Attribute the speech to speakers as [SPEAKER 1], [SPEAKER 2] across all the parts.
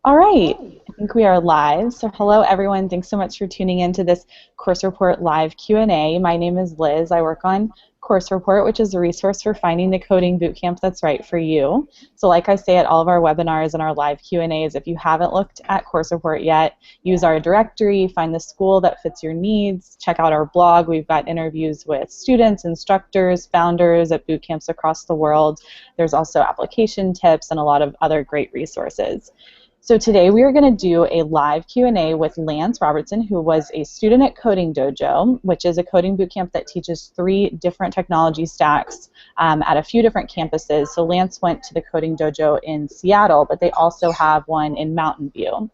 [SPEAKER 1] All right, I think we are live. So hello everyone, thanks so much for tuning in to this Course Report live Q&A. My name is Liz. I work on Course Report, which is a resource for finding the coding bootcamp that's right for you. So like I say at all of our webinars and our live Q&As, if you haven't looked at Course Report yet, use our directory, find the school that fits your needs, check out our blog. We've got interviews with students, instructors, founders at bootcamps across the world. There's also application tips and a lot of other great resources. So today we are going to do a live Q&A with Lance Robertson, who was a student at Coding Dojo, which is a coding bootcamp that teaches 3 different technology stacks at a few different campuses. So Lance went to the Coding Dojo in Seattle, but they also have one in Mountain View.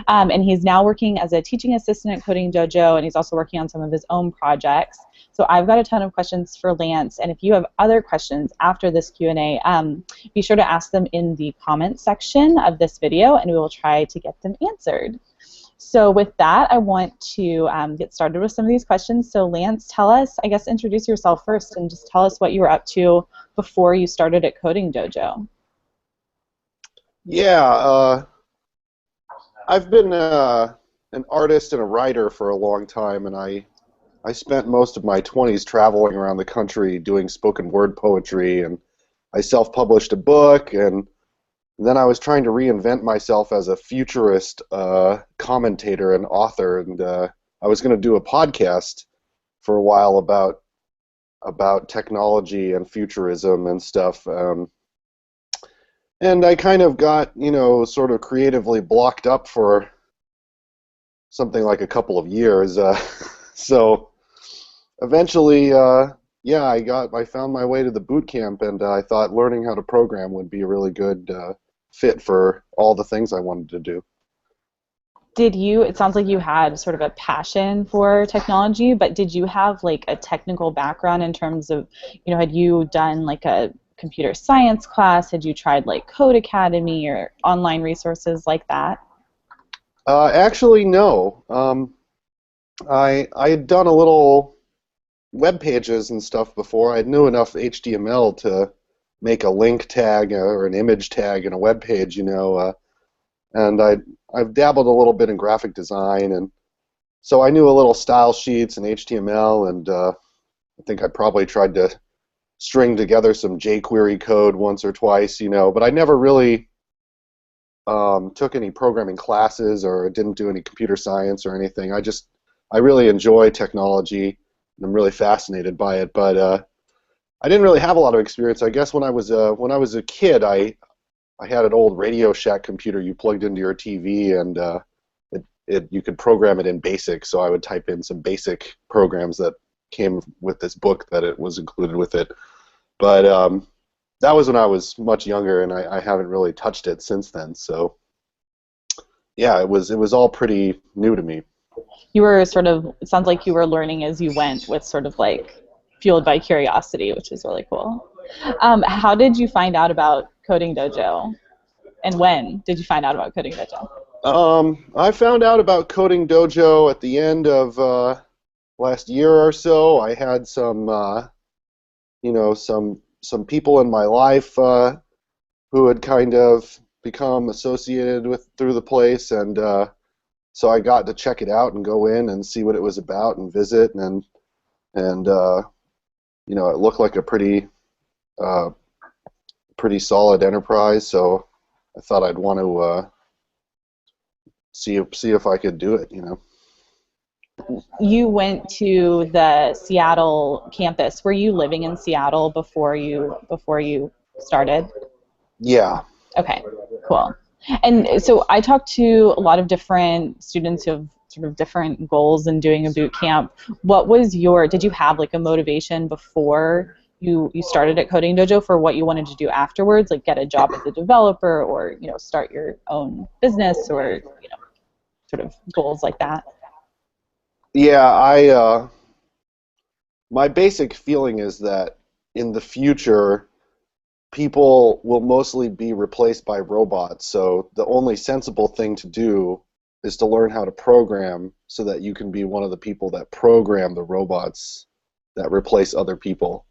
[SPEAKER 1] And he's now working as a teaching assistant at Coding Dojo, and he's also working on some of his own projects. So I've got a ton of questions for Lance, and if you have other questions after this Q&A, be sure to ask them in the comments section of this video, and we will try to get them answered. So with that, I want to get started with some of these questions. So Lance, tell us, I guess introduce yourself first, and just tell us what you were up to before you started at Coding Dojo.
[SPEAKER 2] Yeah, I've been an artist and a writer for a long time, and I spent most of my 20s traveling around the country doing spoken word poetry, and I self-published a book, and then I was trying to reinvent myself as a futurist commentator and author, and I was going to do a podcast for a while about technology and futurism and stuff. And I kind of got, sort of creatively blocked up for something like a couple of years. So eventually, yeah, I found my way to the boot camp, and I thought learning how to program would be a really good fit for all the things I wanted to do.
[SPEAKER 1] It sounds like you had sort of a passion for technology, but did you have like a technical background in terms of, had you done like a computer science class? Had you tried like Code Academy or online resources like that?
[SPEAKER 2] Actually, no. I had done a little web pages and stuff before. I knew enough HTML to make a link tag or an image tag in a web page, and I've dabbled a little bit in graphic design, and so I knew a little style sheets and HTML, and I think I probably tried to string together some jQuery code once or twice, but I never really took any programming classes or didn't do any computer science or anything. I really enjoy technology, and I'm really fascinated by it, but I didn't really have a lot of experience. I guess when I was a kid, I had an old Radio Shack computer you plugged into your TV, and you could program it in BASIC, so I would type in some basic programs that came with this book that it was included with it. But that was when I was much younger, and I haven't really touched it since then. So yeah, it was all pretty new to me.
[SPEAKER 1] You were sort of, it sounds like you were learning as you went, with sort of like fueled by curiosity, which is really cool. How did you find out about Coding Dojo, and when did you find out about Coding Dojo?
[SPEAKER 2] I found out about Coding Dojo at the end of last year or so. I had some some people in my life who had kind of become associated through the place, and so I got to check it out and go in and see what it was about and visit, and it looked like a pretty solid enterprise. So I thought I'd want to see if I could do it.
[SPEAKER 1] You went to the Seattle campus. Were you living in Seattle before you started?
[SPEAKER 2] Yeah.
[SPEAKER 1] Okay, cool. And so I talked to a lot of different students who have sort of different goals in doing a boot camp. Did you have like a motivation before you started at Coding Dojo for what you wanted to do afterwards, like get a job as a developer, or start your own business, or sort of goals like that?
[SPEAKER 2] Yeah, my basic feeling is that in the future, people will mostly be replaced by robots. So the only sensible thing to do is to learn how to program so that you can be one of the people that program the robots that replace other people,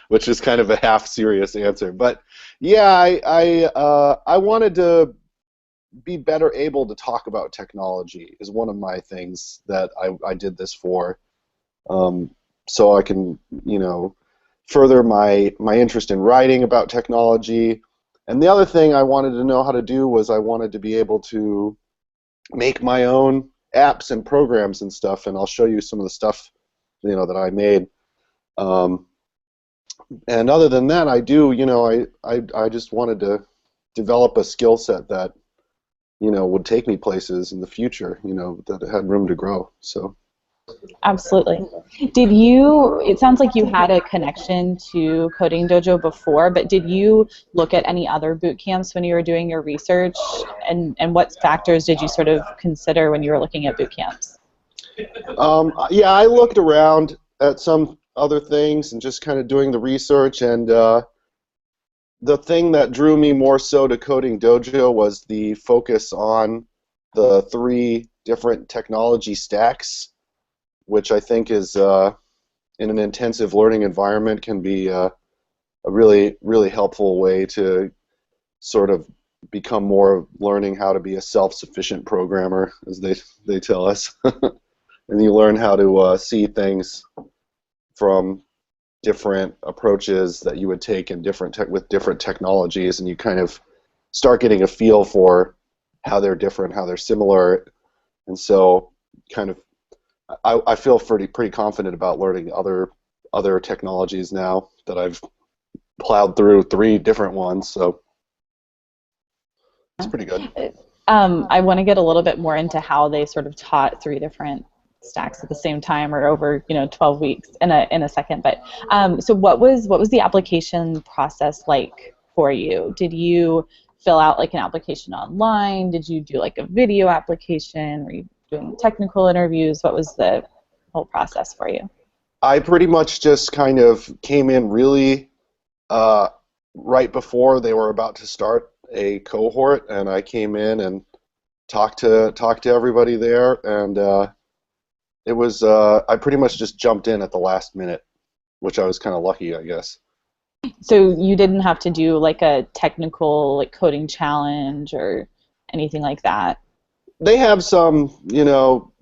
[SPEAKER 2] which is kind of a half-serious answer. But yeah, I wanted to be better able to talk about technology is one of my things that I did this for. So I can, further my interest in writing about technology. And the other thing I wanted to know how to do was I wanted to be able to make my own apps and programs and stuff, and I'll show you some of the stuff, that I made. And other than that, I just wanted to develop a skill set that, would take me places in the future, that had room to grow. So.
[SPEAKER 1] Absolutely. It sounds like you had a connection to Coding Dojo before, but did you look at any other boot camps when you were doing your research? And what factors did you sort of consider when you were looking at boot camps?
[SPEAKER 2] Yeah, I looked around at some other things and just kind of doing the research, and the thing that drew me more so to Coding Dojo was the focus on the 3 different technology stacks, which I think is, in an intensive learning environment, can be a really, really helpful way to sort of become more learning how to be a self-sufficient programmer, as they tell us. And you learn how to see things from different approaches that you would take in with different technologies, and you kind of start getting a feel for how they're different, how they're similar, and so kind of I feel pretty confident about learning other technologies now that I've plowed through 3 different ones, so it's pretty good.
[SPEAKER 1] I want to get a little bit more into how they sort of taught 3 different stacks at the same time or over 12 weeks in a second. But so what was the application process like for you? Did you fill out like an application online? Did you do like a video application? Were you doing technical interviews? What was the whole process for you?
[SPEAKER 2] I pretty much just kind of came in really right before they were about to start a cohort, and I came in and talked to everybody there, and it was I pretty much just jumped in at the last minute, which I was kind of lucky, I guess.
[SPEAKER 1] So you didn't have to do like a technical like coding challenge or anything like that?
[SPEAKER 2] They have some,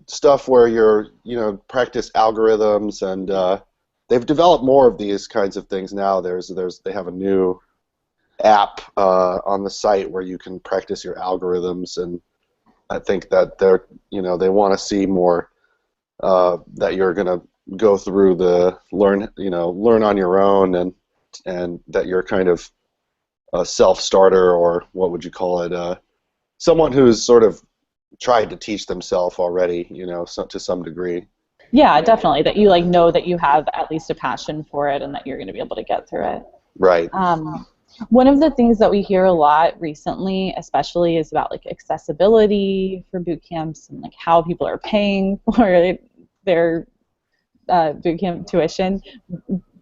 [SPEAKER 2] stuff where you're, practice algorithms, and they've developed more of these kinds of things now. They have a new app on the site where you can practice your algorithms, and I think that they want to see more that you're going to go through the learn on your own, and that you're kind of a self-starter, or what would you call it? Someone who's sort of tried to teach themselves already, to some degree.
[SPEAKER 1] Yeah, definitely. That you like know that you have at least a passion for it and that you're going to be able to get through it.
[SPEAKER 2] Right.
[SPEAKER 1] One of the things that we hear a lot recently, especially, is about like accessibility for boot camps and like how people are paying for their boot camp tuition.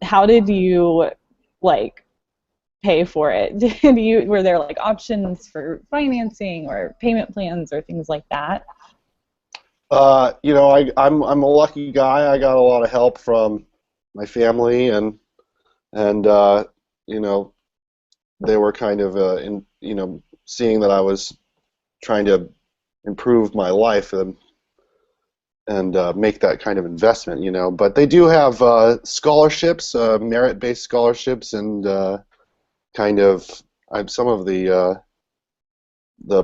[SPEAKER 1] How did you like pay for it? Were there like options for financing or payment plans or things like that?
[SPEAKER 2] I'm a lucky guy. I got a lot of help from my family, and they were kind of seeing that I was trying to improve my life and make that kind of investment, But they do have scholarships, merit-based scholarships, and kind of some of the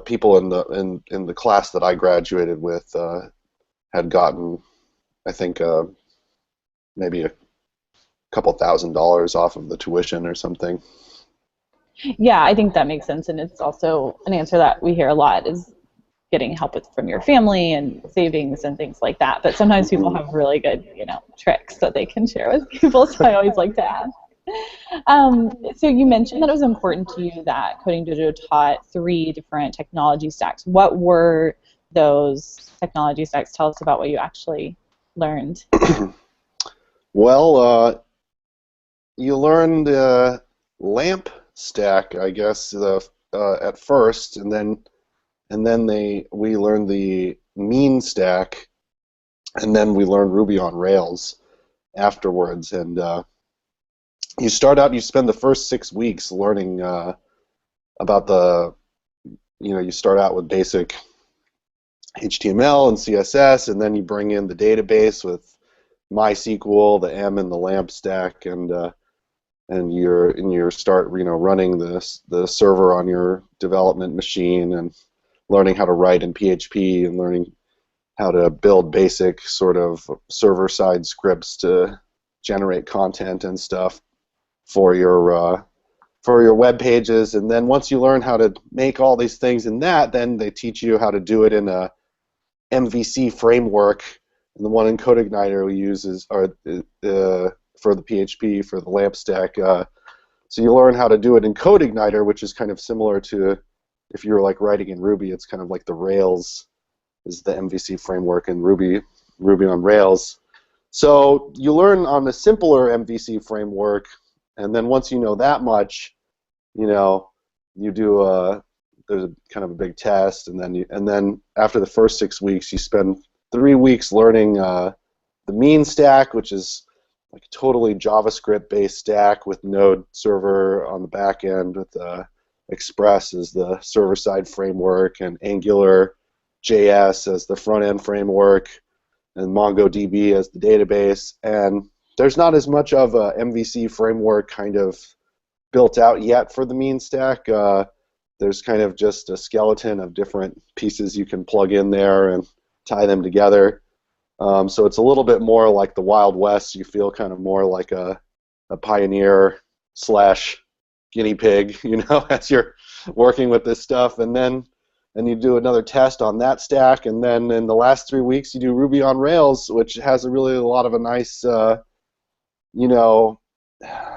[SPEAKER 2] people in the class that I graduated with had gotten, I think, maybe a couple $1,000s off of the tuition or something.
[SPEAKER 1] Yeah, I think that makes sense, and it's also an answer that we hear a lot is getting help from your family and savings and things like that. But sometimes people have really good, tricks that they can share with people, so I always like to ask. So you mentioned that it was important to you that Coding Dojo taught 3 different technology stacks. What were those technology stacks? Tell us about what you actually learned.
[SPEAKER 2] Well, you learned the lamp stack, I guess, at first, and then we learned the mean stack, and then we learned Ruby on Rails afterwards. And you spend the first 6 weeks learning about the you start out with basic HTML and CSS, and then you bring in the database with MySQL, the M and the LAMP stack, and you're start running the server on your development machine and learning how to write in PHP and learning how to build basic sort of server-side scripts to generate content and stuff for your web pages. And then once you learn how to make all these things in that, then they teach you how to do it in a MVC framework. And the one in CodeIgniter we use is for the PHP for the LAMP stack. So you learn how to do it in CodeIgniter, which is kind of similar to if you're like writing in Ruby. It's kind of like the Rails is the MVC framework in Ruby on Rails. So you learn on the simpler MVC framework, and then once you know that much, you do there's a kind of a big test, and then after the first 6 weeks, you spend 3 weeks learning the mean stack, which is like a totally JavaScript-based stack with Node server on the back end, with Express as the server-side framework, and Angular JS as the front-end framework, and MongoDB as the database. And there's not as much of a MVC framework kind of built out yet for the mean stack. There's kind of just a skeleton of different pieces you can plug in there and tie them together. So it's a little bit more like the Wild West. You feel kind of more like a pioneer / guinea pig, as you're working with this stuff. And you do another test on that stack, and then in the last 3 weeks you do Ruby on Rails, which has a lot of a nice,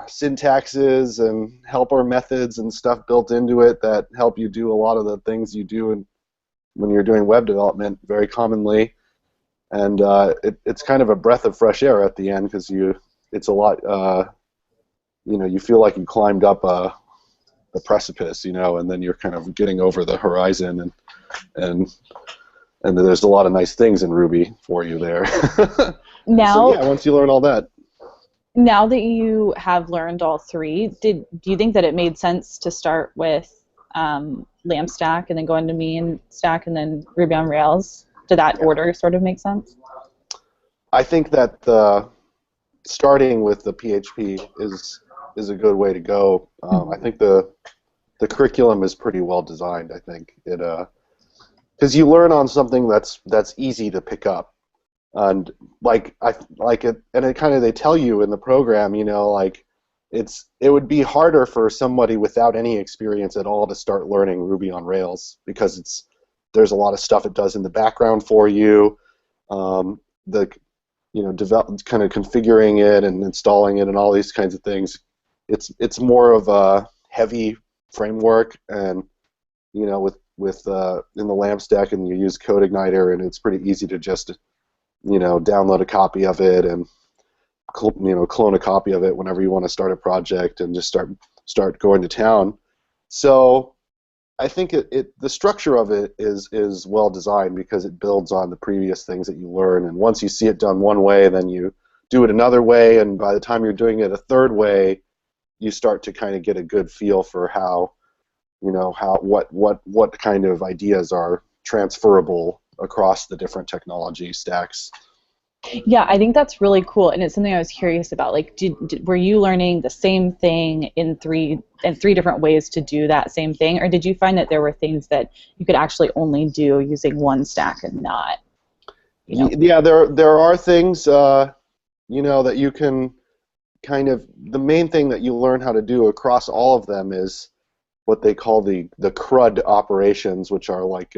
[SPEAKER 2] syntaxes and helper methods and stuff built into it that help you do a lot of the things you do when you're doing web development very commonly. And it's kind of a breath of fresh air at the end, because it's a lot, you feel like you climbed up a precipice, and then you're kind of getting over the horizon, and there's a lot of nice things in Ruby for you there.
[SPEAKER 1] Now,
[SPEAKER 2] so yeah, once you learn all that.
[SPEAKER 1] Now that you have learned all three, do you think that it made sense to start with LAMP stack and then go into mean stack and then Ruby on Rails? Did that order sort of make sense?
[SPEAKER 2] I think that starting with the PHP is a good way to go. I think the curriculum is pretty well designed. I think it because you learn on something that's easy to pick up, and it kind of, they tell you in the program, it would be harder for somebody without any experience at all to start learning Ruby on Rails, because there's a lot of stuff it does in the background for you. Kind of configuring it and installing it and all these kinds of things. It's more of a heavy framework, and with in the LAMP stack, and you use CodeIgniter, and it's pretty easy to just download a copy of it and clone a copy of it whenever you want to start a project and just start going to town. So I think the structure of it is well designed, because it builds on the previous things that you learn, and once you see it done one way, then you do it another way, and by the time you're doing it a third way, you start to kind of get a good feel for what kind of ideas are transferable across the different technology stacks.
[SPEAKER 1] Yeah, I think that's really cool, and it's something I was curious about. Like, were you learning the same thing in three different ways to do that same thing, or did you find that there were things that you could actually only do using one stack and not?
[SPEAKER 2] Yeah, there are things that you can kind of. The main thing that you learn how to do across all of them is what they call the CRUD operations, which are like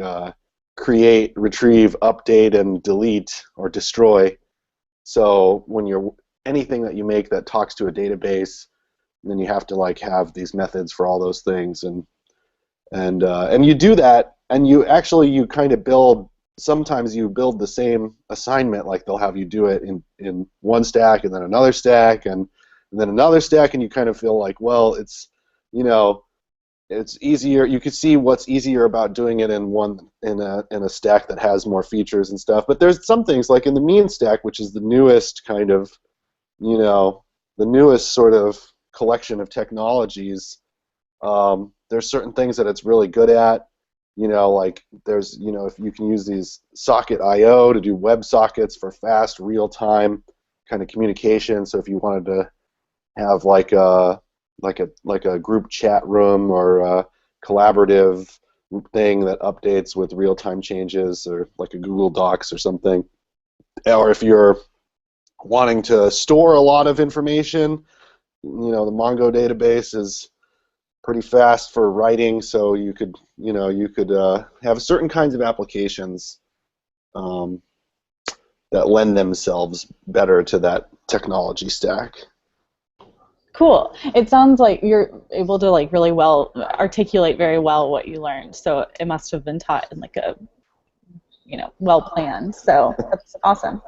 [SPEAKER 2] create, retrieve, update, and delete or destroy. So when anything that you make that talks to a database, then you have to have these methods for all those things, and you do that, and you kind of build. Sometimes you build the same assignment, like they'll have you do it in one stack and then another stack and then another stack, and you kind of feel like, well, it's it's easier. You could see what's easier about doing it in a stack that has more features and stuff. But there's some things, like in the mean stack, which is the newest kind of, the newest sort of collection of technologies. There's certain things that it's really good at, like there's, if you can use these socket IO to do web sockets for fast, real-time kind of communication. So if you wanted to have like a group chat room or a collaborative thing that updates with real-time changes, or like a Google Docs or something, or if you're wanting to store a lot of information, the Mongo database is pretty fast for writing, so you could have certain kinds of applications um, that lend themselves better to that technology stack.
[SPEAKER 1] Cool. It sounds like you're able to like really well articulate very well what you learned. So it must have been taught in like a, well planned. So that's awesome.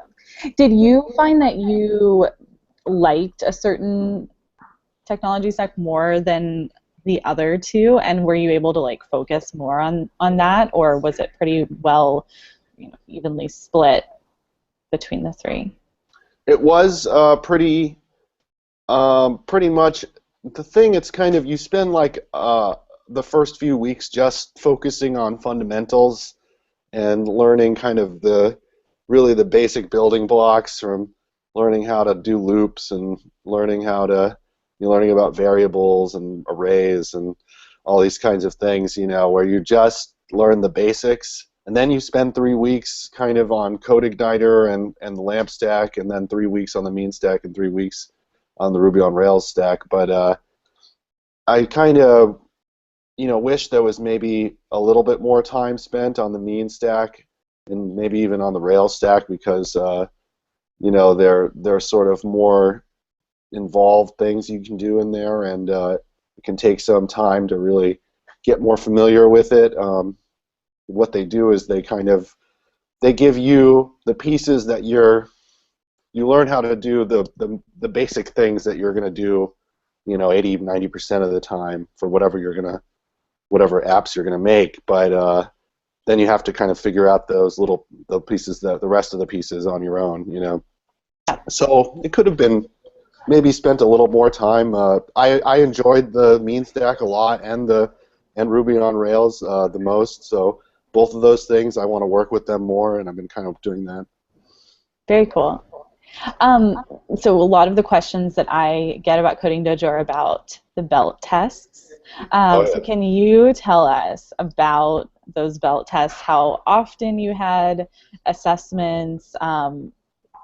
[SPEAKER 1] Did you find that you liked a certain technology stack more than the other two, and were you able to like focus more on that, or was it pretty well, evenly split between the three?
[SPEAKER 2] It was pretty much the thing. It's kind of, you spend like the first few weeks just focusing on fundamentals and learning kind of really the basic building blocks, from learning how to do loops and learning about variables and arrays and all these kinds of things, where you just learn the basics. And then you spend 3 weeks kind of on CodeIgniter and the LAMP stack, and then 3 weeks on the mean stack and 3 weeks on the Ruby on Rails stack. But I kind of wish there was maybe a little bit more time spent on the mean stack and maybe even on the Rails stack, because they're sort of more involved things you can do in there, and it can take some time to really get more familiar with it. What they do is they give you the pieces that you learn how to do the basic things that you're going to do 80-90% of the time for whatever apps you're going to make. But then you have to kind of figure out the pieces, the rest of the pieces on your own. So it could have been maybe spent a little more time. I enjoyed the mean stack a lot, and Ruby on Rails the most. So both of those things, I want to work with them more, and I've been kind of doing that.
[SPEAKER 1] Very cool. So a lot of the questions that I get about Coding Dojo are about the belt tests. So can you tell us about those belt tests, how often you had assessments,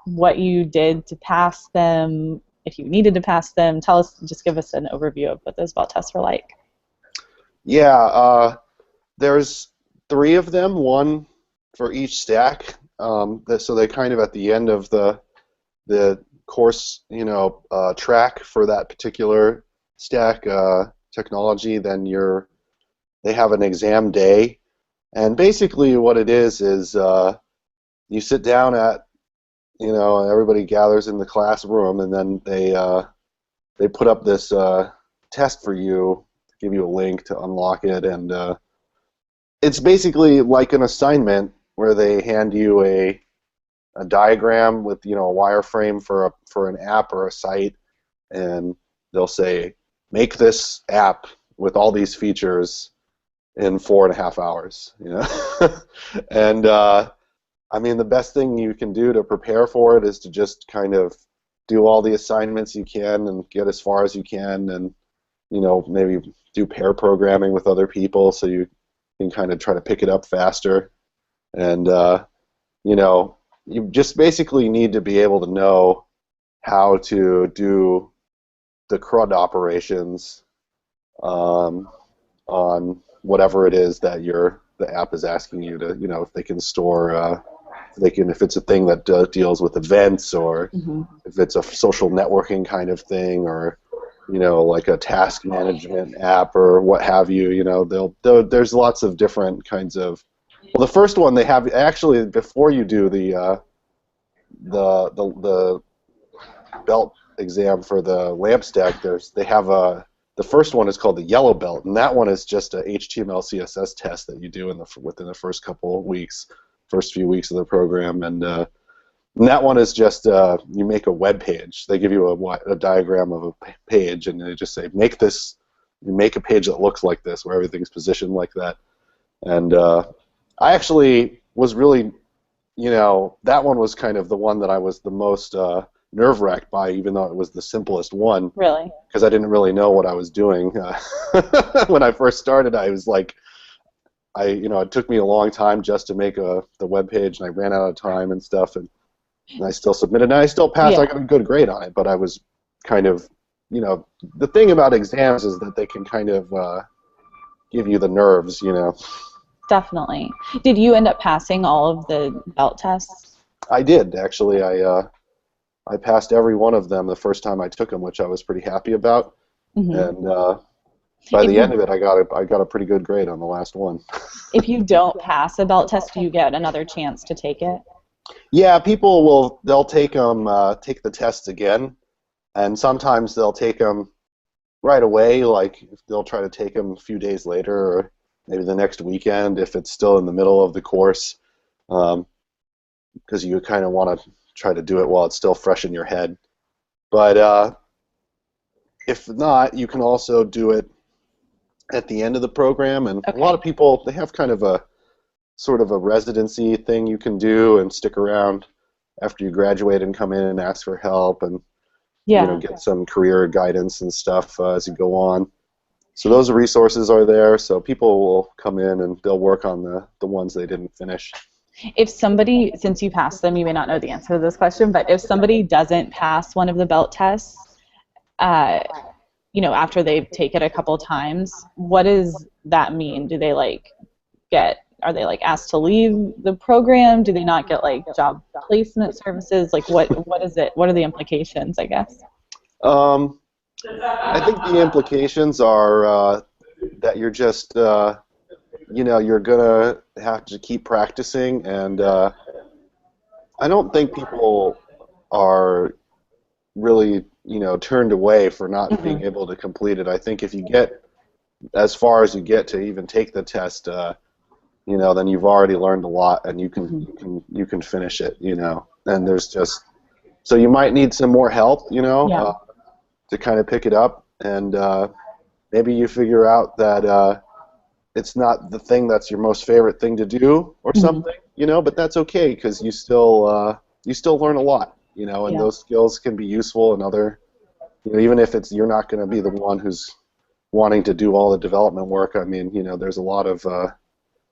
[SPEAKER 1] what you did to pass them, if you needed to pass them? Just give us an overview of what those belt tests were like.
[SPEAKER 2] Yeah, there's 3 of them, one for each stack. So they kind of at the end of the course, track for that particular stack technology. Then they have an exam day, and basically what it is you sit down at, everybody gathers in the classroom, and then they put up this test for you, give you a link to unlock it, and it's basically like an assignment where they hand you a diagram with a wireframe for an app or a site, and they'll say, make this app with all these features in 4.5 hours. And I mean, the best thing you can do to prepare for it is to just kind of do all the assignments you can and get as far as you can, and maybe do pair programming with other people so you can kind of try to pick it up faster. And you just basically need to be able to know how to do the CRUD operations on whatever it is that the app is asking you to, if they can store, if it's a thing that deals with events, or if it's a social networking kind of thing, or like a task management app or what have you. There's lots of different kinds of. Well, the first one they have actually, before you do the belt exam for the LAMP stack, they have the first one is called the yellow belt, and that one is just a HTML CSS test that you do within the first few weeks of the program, and that one is just you make a web page. They give you a diagram of a page, and they just say, you make a page that looks like this, where everything's positioned like that. And I actually was really, that one was kind of the one that I was the most nerve-wracked by, even though it was the simplest one,
[SPEAKER 1] Really?
[SPEAKER 2] because I didn't really know what I was doing. When I first started, I was like, it took me a long time just to make the web page, and I ran out of time and stuff, and I still submitted, and I still passed.
[SPEAKER 1] Yeah.
[SPEAKER 2] I got a good grade on it, but I was kind of, the thing about exams is that they can kind of give you the nerves,
[SPEAKER 1] Definitely. Did you end up passing all of the belt tests?
[SPEAKER 2] I did, actually. I passed every one of them the first time I took them, which I was pretty happy about.
[SPEAKER 1] Hmm.
[SPEAKER 2] And by
[SPEAKER 1] If
[SPEAKER 2] the end
[SPEAKER 1] you
[SPEAKER 2] of it, I got a pretty good grade on the last one.
[SPEAKER 1] if you don't pass a belt test, do you get another chance to take it?
[SPEAKER 2] Yeah, they'll take the tests again, and sometimes they'll take them right away. Like they'll try to take them a few days later, or maybe the next weekend if it's still in the middle of the course, because you kind of want to try to do it while it's still fresh in your head. But if not, you can also do it at the end of the program, and a lot
[SPEAKER 1] Okay.
[SPEAKER 2] of people, they have kind of a sort of a residency thing you can do and stick around after you graduate and come in and ask for help and
[SPEAKER 1] Yeah.
[SPEAKER 2] get some career guidance and stuff as you go on. So those resources are there, so people will come in and they'll work on the ones they didn't finish.
[SPEAKER 1] If somebody, since you passed them, you may not know the answer to this question, but if somebody doesn't pass one of the belt tests, uh, after they take it a couple times, what does that mean? Do they are they like asked to leave the program? Do they not get like job placement services? Like what is it? What are the implications, I guess?
[SPEAKER 2] Um, I think the implications are that you're just, you're gonna have to keep practicing, and I don't think people are really, turned away for not being
[SPEAKER 1] Hmm.
[SPEAKER 2] able to complete it. I think if you get as far as you get to even take the test, then you've already learned a lot, and you can
[SPEAKER 1] Hmm.
[SPEAKER 2] you can finish it, And there's just so you might need some more help,
[SPEAKER 1] Yeah.
[SPEAKER 2] to kind of pick it up, and maybe you figure out that it's not the thing that's your most favorite thing to do or
[SPEAKER 1] Hmm.
[SPEAKER 2] something, but that's okay because you still learn a lot, and
[SPEAKER 1] Yeah.
[SPEAKER 2] those skills can be useful in other, even if you're not going to be the one who's wanting to do all the development work. I mean, there's a lot of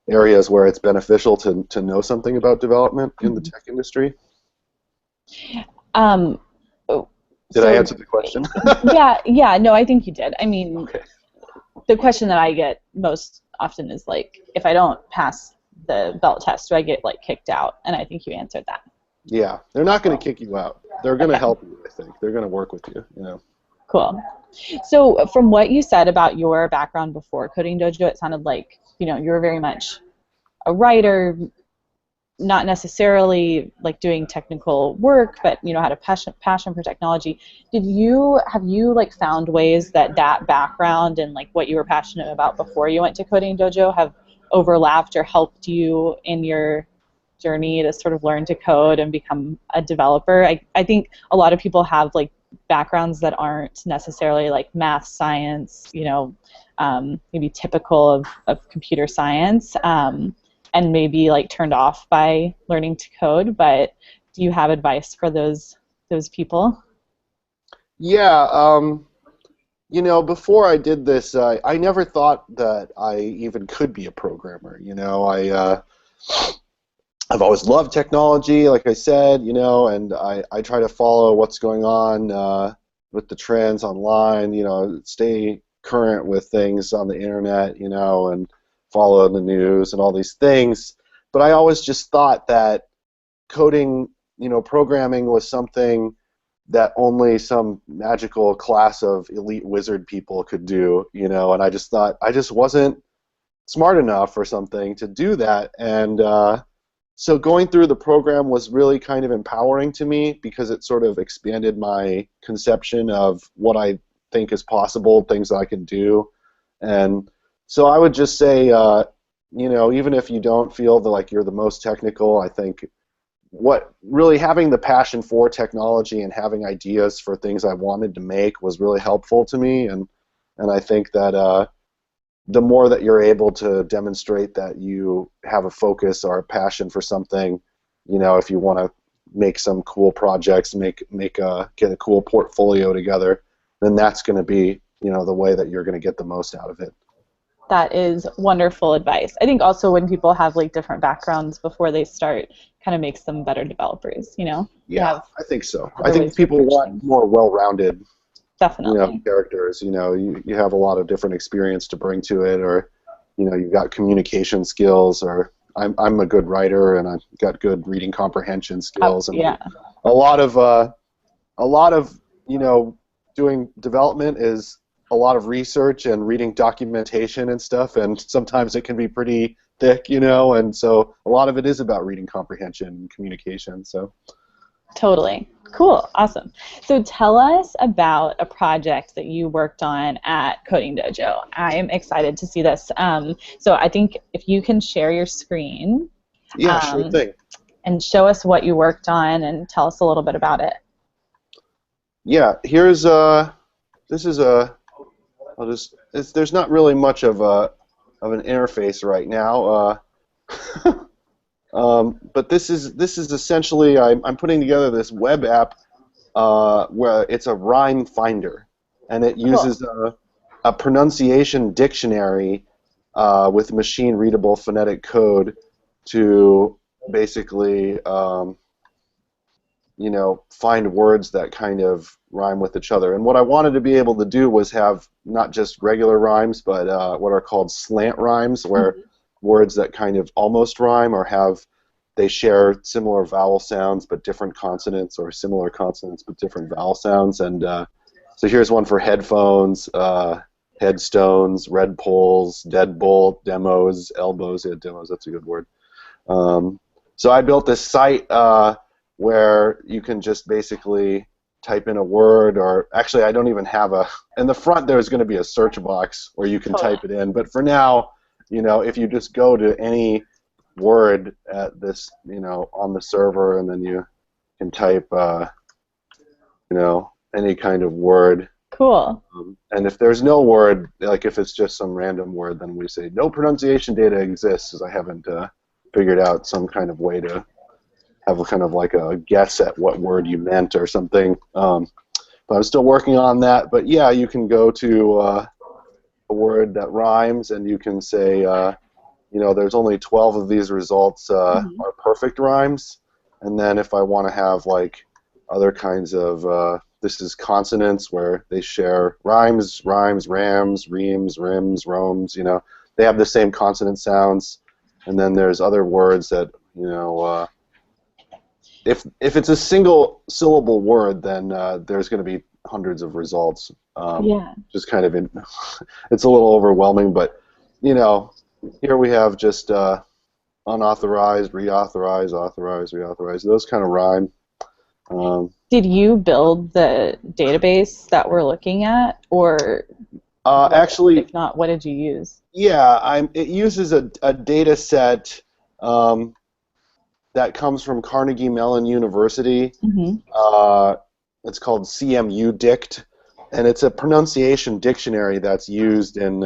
[SPEAKER 2] areas where it's beneficial to know something about development in the
[SPEAKER 1] Hmm.
[SPEAKER 2] tech industry.
[SPEAKER 1] Um,
[SPEAKER 2] Did I
[SPEAKER 1] so
[SPEAKER 2] answer the question?
[SPEAKER 1] yeah, no, I think you did. I mean,
[SPEAKER 2] Okay.
[SPEAKER 1] the question that I get most often is like, if I don't pass the belt test, do I get like kicked out? And I think you answered that.
[SPEAKER 2] Yeah, they're not going to kick you out. They're going to
[SPEAKER 1] Okay,
[SPEAKER 2] help you, I think. They're going to work with you.
[SPEAKER 1] cool. So from what you said about your background before Coding Dojo, it sounded like, you were very much a writer, not necessarily like doing technical work, but had a passion for technology. Have you like found ways that background and like what you were passionate about before you went to Coding Dojo have overlapped or helped you in your journey to sort of learn to code and become a developer? I think a lot of people have like backgrounds that aren't necessarily like math, science, maybe typical of computer science. And maybe like turned off by learning to code. But do you have advice for those people?
[SPEAKER 2] Yeah, before I did this, I never thought that I even could be a programmer. I've always loved technology, like I said, and I try to follow what's going on with the trends online, stay current with things on the internet, and follow the news and all these things. But I always just thought that coding, programming was something that only some magical class of elite wizard people could do, and I just thought I just wasn't smart enough or something to do that. And so going through the program was really kind of empowering to me because it sort of expanded my conception of what I think is possible, things that I can do. And so I would just say, even if you don't feel that like you're the most technical, I think what really having the passion for technology and having ideas for things I wanted to make was really helpful to me. And I think that the more that you're able to demonstrate that you have a focus or a passion for something, if you want to make some cool projects, get a cool portfolio together, then that's going to be, the way that you're going to get the most out of it.
[SPEAKER 1] That is wonderful advice. I think also when people have like different backgrounds before they start, kind of makes them better developers,
[SPEAKER 2] Yeah, I think so. I
[SPEAKER 1] other
[SPEAKER 2] think
[SPEAKER 1] ways to
[SPEAKER 2] people
[SPEAKER 1] approach
[SPEAKER 2] want
[SPEAKER 1] things.
[SPEAKER 2] more well-rounded,
[SPEAKER 1] Definitely.
[SPEAKER 2] characters. You have a lot of different experience to bring to it, or, you've got communication skills, or I'm a good writer and I've got good reading comprehension
[SPEAKER 1] Oh,
[SPEAKER 2] skills, and
[SPEAKER 1] yeah.
[SPEAKER 2] a lot of doing development is a lot of research and reading documentation and stuff, and sometimes it can be pretty thick, and so a lot of it is about reading comprehension and communication. So
[SPEAKER 1] Totally. Cool. Awesome. So tell us about a project that you worked on at Coding Dojo. I'm excited to see this. So I think if you can share your screen,
[SPEAKER 2] yeah, sure thing.
[SPEAKER 1] and show us what you worked on and tell us a little bit about it.
[SPEAKER 2] Yeah, here's this is there's not really much of an interface right now. But this is essentially I'm putting together this web app where it's a rhyme finder, and it uses a pronunciation dictionary with machine readable phonetic code to basically find words that kind of rhyme with each other. And what I wanted to be able to do was have not just regular rhymes, but what are called slant rhymes, where words that kind of almost rhyme or they share similar vowel sounds but different consonants, or similar consonants but different vowel sounds. And so here's one for headphones, headstones, red poles, deadbolt, demos, elbows. Yeah, demos, that's a good word. So I built this site where you can just basically type in a word, or actually I don't even have in the front there's going to be a search box where you can type it in, but for now, if you just go to any word at this, on the server, and then you can type, any kind of word.
[SPEAKER 1] Cool.
[SPEAKER 2] And if there's no word, like if it's just some random word, then we say no pronunciation data exists, because I haven't figured out some kind of way to have kind of like a guess at what word you meant or something. But I'm still working on that. But yeah, you can go to a word that rhymes, and you can say, there's only 12 of these results are perfect rhymes. And then if I want to have like other kinds of, this is consonants where they share rhymes, rams, reams, rims, roams, they have the same consonant sounds. And then there's other words that, if it's a single syllable word, then there's going to be hundreds of results. Just kind of it's a little overwhelming, but here we have just unauthorized, reauthorized, authorized, reauthorized. Those kind of rhyme.
[SPEAKER 1] Did you build the database that we're looking at, or
[SPEAKER 2] actually,
[SPEAKER 1] if not, what did you use?
[SPEAKER 2] Yeah, it uses a data set that comes from Carnegie Mellon University. It's called CMU Dict, and it's a pronunciation dictionary that's used in.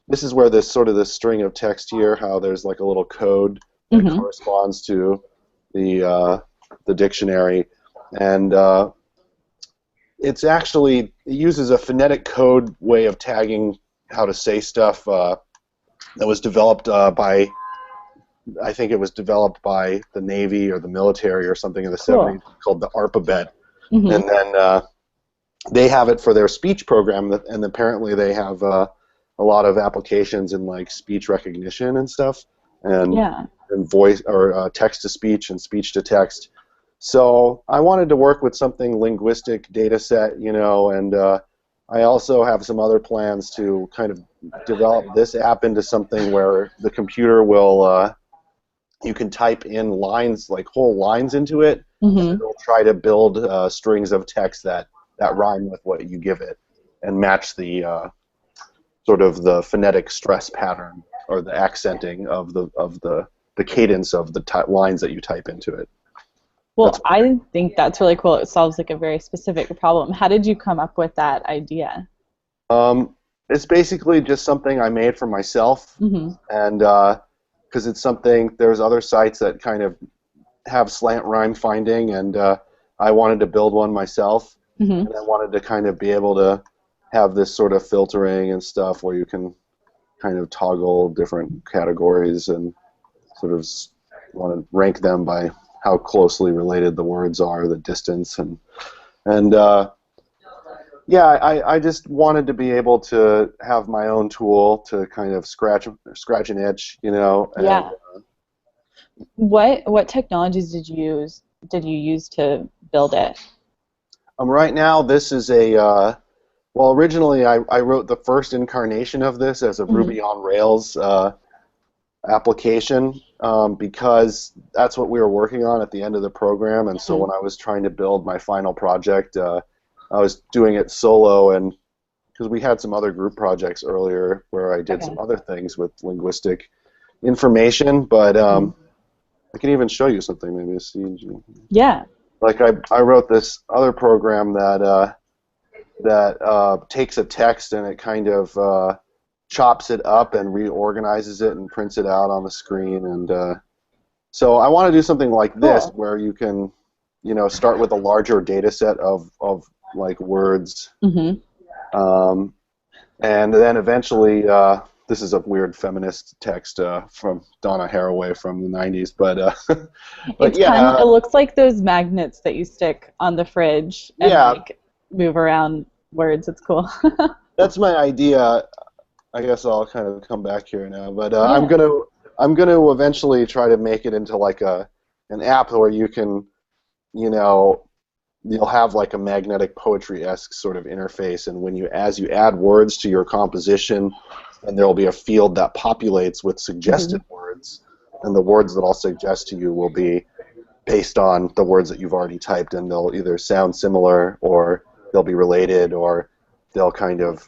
[SPEAKER 2] This is where this string of text here, how there's like a little code that corresponds to the dictionary, and it uses a phonetic code way of tagging how to say stuff that was developed by. I think it was developed by the Navy or the military or something in the 70s, called the ARPABET. And then they have it for their speech program, and apparently they have a lot of applications in like speech recognition and stuff, and voice or text to speech and speech to text. So I wanted to work with something linguistic data set, and I also have some other plans to kind of develop this app into something where the computer will you can type in lines, like whole lines into it, and it'll try to build strings of text that rhyme with what you give it, and match the sort of the phonetic stress pattern or the accenting of the cadence of the lines that you type into it.
[SPEAKER 1] Well, I think that's really cool. It solves like a very specific problem. How did you come up with that idea?
[SPEAKER 2] It's basically just something I made for myself,
[SPEAKER 1] Mm-hmm.
[SPEAKER 2] and because it's something, there's other sites that kind of have slant rhyme finding, and I wanted to build one myself,
[SPEAKER 1] Mm-hmm.
[SPEAKER 2] and I wanted to kind of be able to have this sort of filtering and stuff where you can kind of toggle different categories and sort of want to rank them by how closely related the words are, the distance, and yeah, I just wanted to be able to have my own tool to kind of scratch an itch, you know. And
[SPEAKER 1] Yeah. What technologies did you use to build it?
[SPEAKER 2] right now, this is a well, originally I wrote the first incarnation of this as a
[SPEAKER 1] Mm-hmm.
[SPEAKER 2] Ruby on Rails application because that's what we were working on at the end of the program. And so
[SPEAKER 1] Mm-hmm.
[SPEAKER 2] when I was trying to build my final project, I was doing it solo, and because we had some other group projects earlier where I did some
[SPEAKER 1] Okay.
[SPEAKER 2] other things with linguistic information, but
[SPEAKER 1] Mm-hmm.
[SPEAKER 2] I can even show you something, maybe a CG.
[SPEAKER 1] Yeah.
[SPEAKER 2] Like I wrote this other program that takes a text and it kind of chops it up and reorganizes it and prints it out on the screen. And so I want to do something like this
[SPEAKER 1] Cool.
[SPEAKER 2] where you can, start with a larger data set of like words,
[SPEAKER 1] Mm-hmm.
[SPEAKER 2] um, and then eventually, this is a weird feminist text from Donna Haraway from the '90s, but
[SPEAKER 1] It's kind of,
[SPEAKER 2] yeah,
[SPEAKER 1] it looks like those magnets that you stick on the fridge and
[SPEAKER 2] yeah,
[SPEAKER 1] like move around words. It's cool.
[SPEAKER 2] that's my idea. I guess I'll kind of come back here now, but
[SPEAKER 1] Yeah.
[SPEAKER 2] I'm gonna eventually try to make it into like an app where you can, you know, you'll have like a magnetic poetry-esque sort of interface, and as you add words to your composition, and there will be a field that populates with
[SPEAKER 1] Mm-hmm.
[SPEAKER 2] suggested words, and the words that I'll suggest to you will be based on the words that you've already typed, and they'll either sound similar, or they'll be related, or they'll kind of,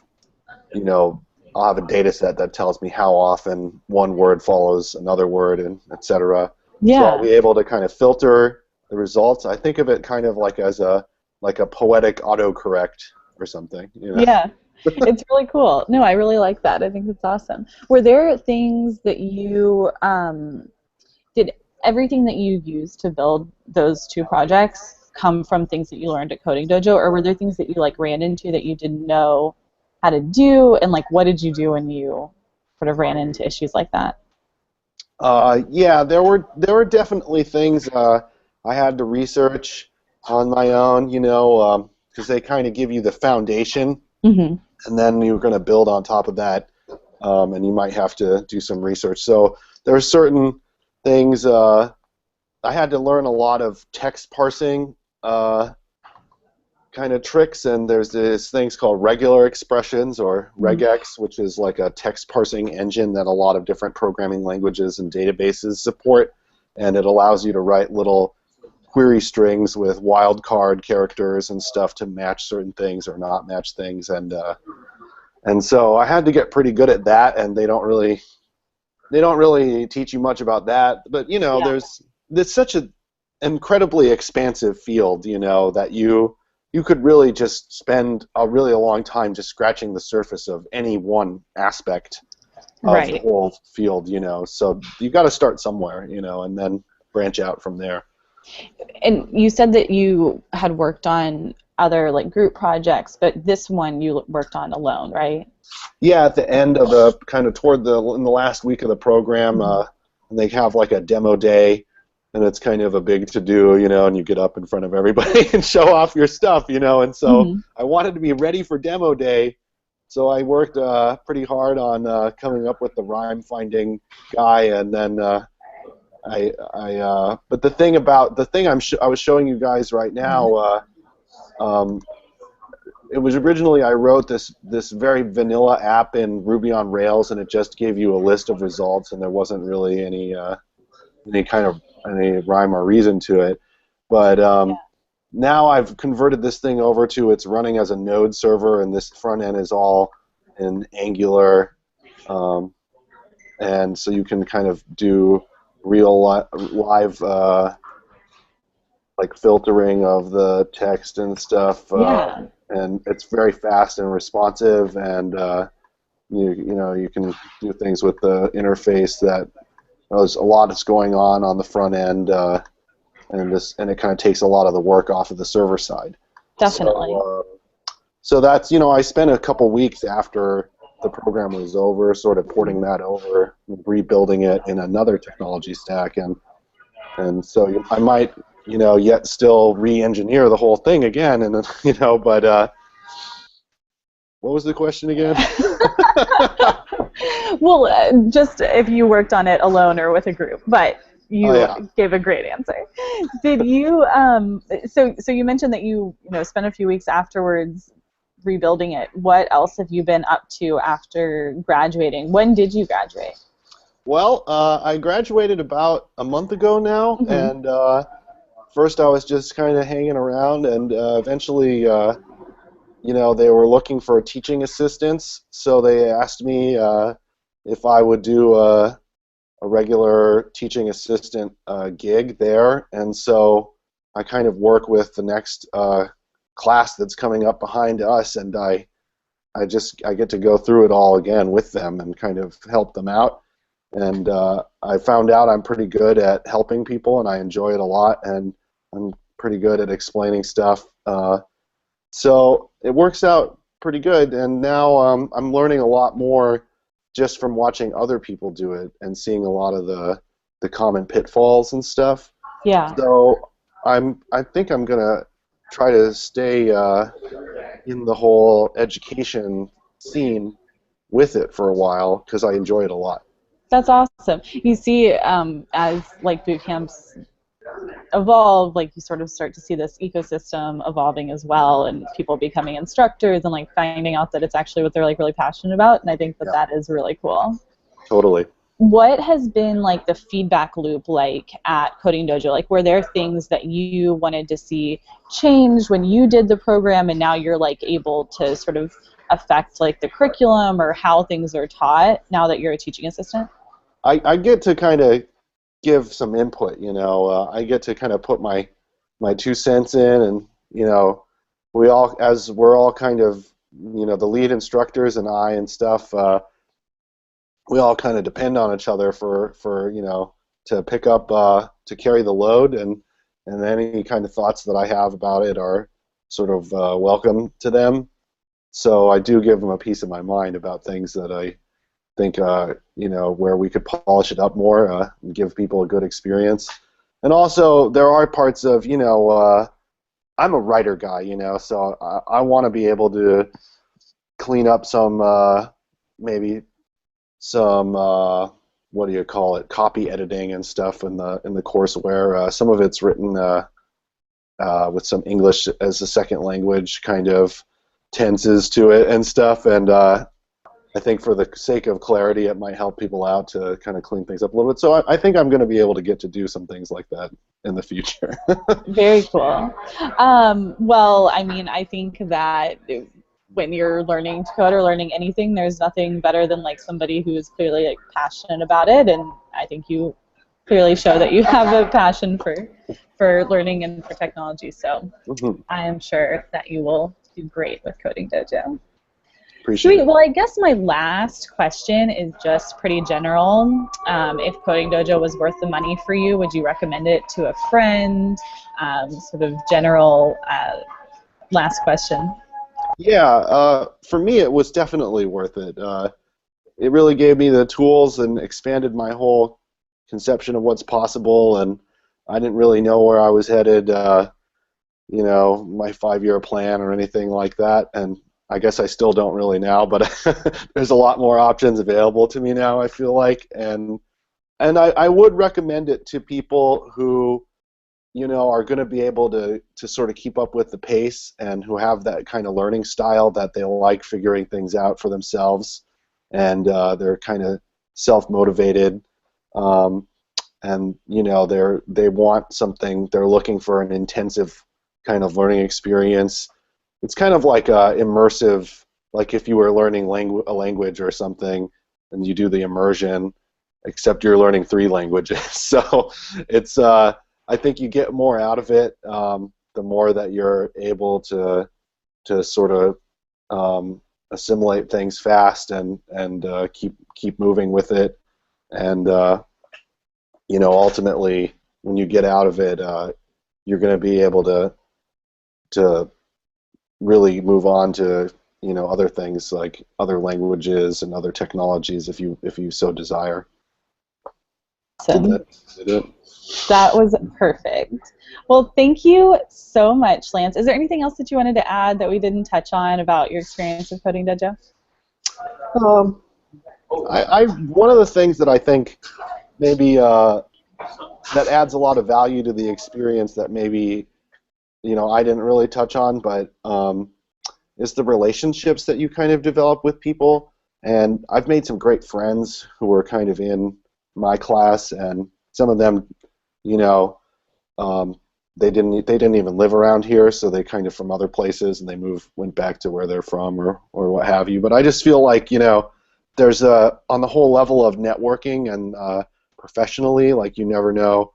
[SPEAKER 2] you know, I'll have a data set that tells me how often one word follows another word, and etc. So I'll
[SPEAKER 1] Yeah.
[SPEAKER 2] be able to kind of filter the results. I think of it kind of like as a poetic autocorrect or something, you know.
[SPEAKER 1] Yeah. It's really cool. No, I really like that. I think it's awesome. Were there things that you did everything that you used to build those two projects come from things that you learned at Coding Dojo, or were there things that you like ran into that you didn't know how to do, and like what did you do when you sort of ran into issues like that?
[SPEAKER 2] Yeah, there were definitely things I had to research on my own, because they kind of give you the foundation,
[SPEAKER 1] Hmm.
[SPEAKER 2] and then you're going to build on top of that, and you might have to do some research. So there are certain things I had to learn a lot of text parsing kind of tricks, and there's these things called regular expressions or
[SPEAKER 1] Hmm.
[SPEAKER 2] regex, which is like a text parsing engine that a lot of different programming languages and databases support, and it allows you to write little query strings with wildcard characters and stuff to match certain things or not match things, and so I had to get pretty good at that, and they don't really teach you much about that, but
[SPEAKER 1] Yeah.
[SPEAKER 2] there's such an incredibly expansive field, that you could really just spend a long time just scratching the surface of any one aspect of the
[SPEAKER 1] Right.
[SPEAKER 2] whole field, so you got to start somewhere, and then branch out from there.
[SPEAKER 1] And you said that you had worked on other like group projects, but this one you worked on alone, right?
[SPEAKER 2] Yeah, at the end of the kind of in the last week of the program,
[SPEAKER 1] Hmm.
[SPEAKER 2] and they have like a demo day, and it's kind of a big to do, and you get up in front of everybody and show off your stuff, and so
[SPEAKER 1] Hmm.
[SPEAKER 2] I wanted to be ready for demo day, so I worked pretty hard on coming up with the rhyme finding guy, and then but I was showing you guys right now. Um, it was originally I wrote this very vanilla app in Ruby on Rails, and it just gave you a list of results, and there wasn't really any rhyme or reason to it. But now I've converted this thing over to it's running as a node server, and this front end is all in Angular, um, and so you can kind of do live like filtering of the text and stuff,
[SPEAKER 1] Yeah.
[SPEAKER 2] and it's very fast and responsive, and you can do things with the interface that there's a lot that's going on the front end, and it kind of takes a lot of the work off of the server side.
[SPEAKER 1] Definitely.
[SPEAKER 2] So that's, I spent a couple weeks after the program was over, sort of porting that over, rebuilding it in another technology stack, and so I might, yet still re-engineer the whole thing again, and but what was the question again?
[SPEAKER 1] Well, just if you worked on it alone or with a group, but you
[SPEAKER 2] Oh, yeah.
[SPEAKER 1] gave a great answer. Did you? So you mentioned that you spent a few weeks afterwards rebuilding it. What else have you been up to after graduating? When did you graduate?
[SPEAKER 2] Well, I graduated about a month ago now,
[SPEAKER 1] Mm-hmm.
[SPEAKER 2] and first I was just kind of hanging around, and eventually, they were looking for teaching assistants, so they asked me if I would do a regular teaching assistant gig there, and so I kind of work with the next class that's coming up behind us, and I get to go through it all again with them and kind of help them out. And I found out I'm pretty good at helping people, and I enjoy it a lot, and I'm pretty good at explaining stuff. So it works out pretty good, and now I'm learning a lot more just from watching other people do it and seeing a lot of the common pitfalls and stuff.
[SPEAKER 1] Yeah.
[SPEAKER 2] So I think I'm gonna try to stay in the whole education scene with it for a while because I enjoy it a lot.
[SPEAKER 1] That's awesome. You see, as like boot camps evolve, like you sort of start to see this ecosystem evolving as well, and people becoming instructors and like finding out that it's actually what they're like really passionate about. And I think that
[SPEAKER 2] Yeah,
[SPEAKER 1] that is really cool.
[SPEAKER 2] totally.
[SPEAKER 1] What has been like the feedback loop like at Coding Dojo? Like, were there things that you wanted to see change when you did the program, and now you're like able to sort of affect like the curriculum or how things are taught now that you're a teaching assistant?
[SPEAKER 2] I get to kind of give some input. I get to kind of put my 2 cents in, and as we're all kind of the lead instructors and I and stuff. We all kind of depend on each other for to pick up to carry the load, and any kind of thoughts that I have about it are sort of welcome to them. So I do give them a piece of my mind about things that I think where we could polish it up more and give people a good experience. And also there are parts of I'm a writer guy, so I want to be able to clean up some maybe some what do you call it, copy editing and stuff in the courseware. Some of it's written with some English as a second language kind of tenses to it and stuff, and I think for the sake of clarity, it might help people out to kind of clean things up a little bit. So I think I'm going to be able to get to do some things like that in the future.
[SPEAKER 1] Very cool. Well, I mean, I think that when you're learning to code or learning anything, there's nothing better than like somebody who is clearly like passionate about it, and I think you clearly show that you have a passion for learning and for technology. So
[SPEAKER 2] Mhm.
[SPEAKER 1] I am sure that you will do great with Coding Dojo.
[SPEAKER 2] Appreciate
[SPEAKER 1] Sweet.
[SPEAKER 2] it.
[SPEAKER 1] Well, I guess my last question is just pretty general. If Coding Dojo was worth the money for you, would you recommend it to a friend? Sort of general last question.
[SPEAKER 2] Yeah, for me, it was definitely worth it. It really gave me the tools and expanded my whole conception of what's possible, and I didn't really know where I was headed, my 5-year plan or anything like that, and I guess I still don't really now, but there's a lot more options available to me now, I feel like, and I would recommend it to people who are going to be able to sort of keep up with the pace and who have that kind of learning style that they like figuring things out for themselves, and they're kind of self-motivated, um, and they want something. They're looking for an intensive kind of learning experience. It's kind of like immersive, like if you were learning a language or something, and you do the immersion, except you're learning 3 languages. So it's I think you get more out of it the more that you're able to sort of assimilate things fast and keep moving with it, and ultimately when you get out of it, you're going to be able to really move on to other things like other languages and other technologies if you so desire.
[SPEAKER 1] Awesome.
[SPEAKER 2] Did it?
[SPEAKER 1] That was perfect. Well, thank you so much, Lance. Is there anything else that you wanted to add that we didn't touch on about your experience with Coding Dojo?
[SPEAKER 2] One of the things that I think maybe that adds a lot of value to the experience that maybe I didn't really touch on, but is the relationships that you kind of develop with people. And I've made some great friends who were kind of in my class, and some of them, they didn't even live around here, so they kind of from other places, and they went back to where they're from or what have you. But I just feel like there's on the whole level of networking and professionally, like you never know.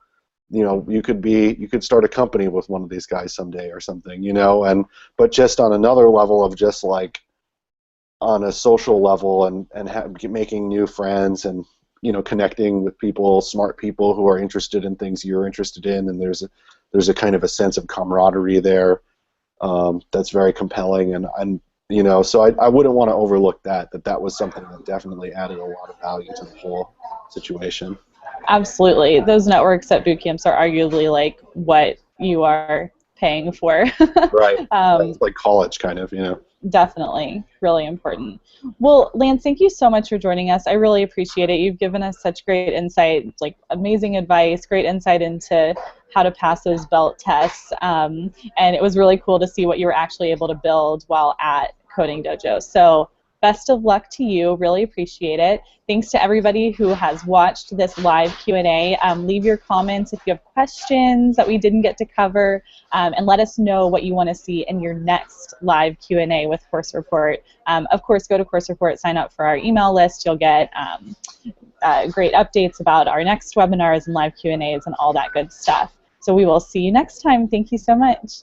[SPEAKER 2] You could start a company with one of these guys someday or something, but just on another level of just like on a social level and making new friends and connecting with people, smart people who are interested in things you're interested in, and there's a kind of a sense of camaraderie there that's very compelling, and so I wouldn't want to overlook that was something that definitely added a lot of value to the whole situation.
[SPEAKER 1] Absolutely. Those networks at boot camps are arguably like what you are paying for.
[SPEAKER 2] Right. It's like college kind of,
[SPEAKER 1] Definitely. Really important. Well, Lance, thank you so much for joining us. I really appreciate it. You've given us such great insight, like amazing advice, great insight into how to pass those belt tests. And it was really cool to see what you were actually able to build while at Coding Dojo. So best of luck to you. Really appreciate it. Thanks to everybody who has watched this live Q&A. Leave your comments if you have questions that we didn't get to cover, and let us know what you want to see in your next live Q&A with Course Report. Of course, go to Course Report, sign up for our email list. You'll get great updates about our next webinars and live Q&As and all that good stuff. So we will see you next time. Thank you so much.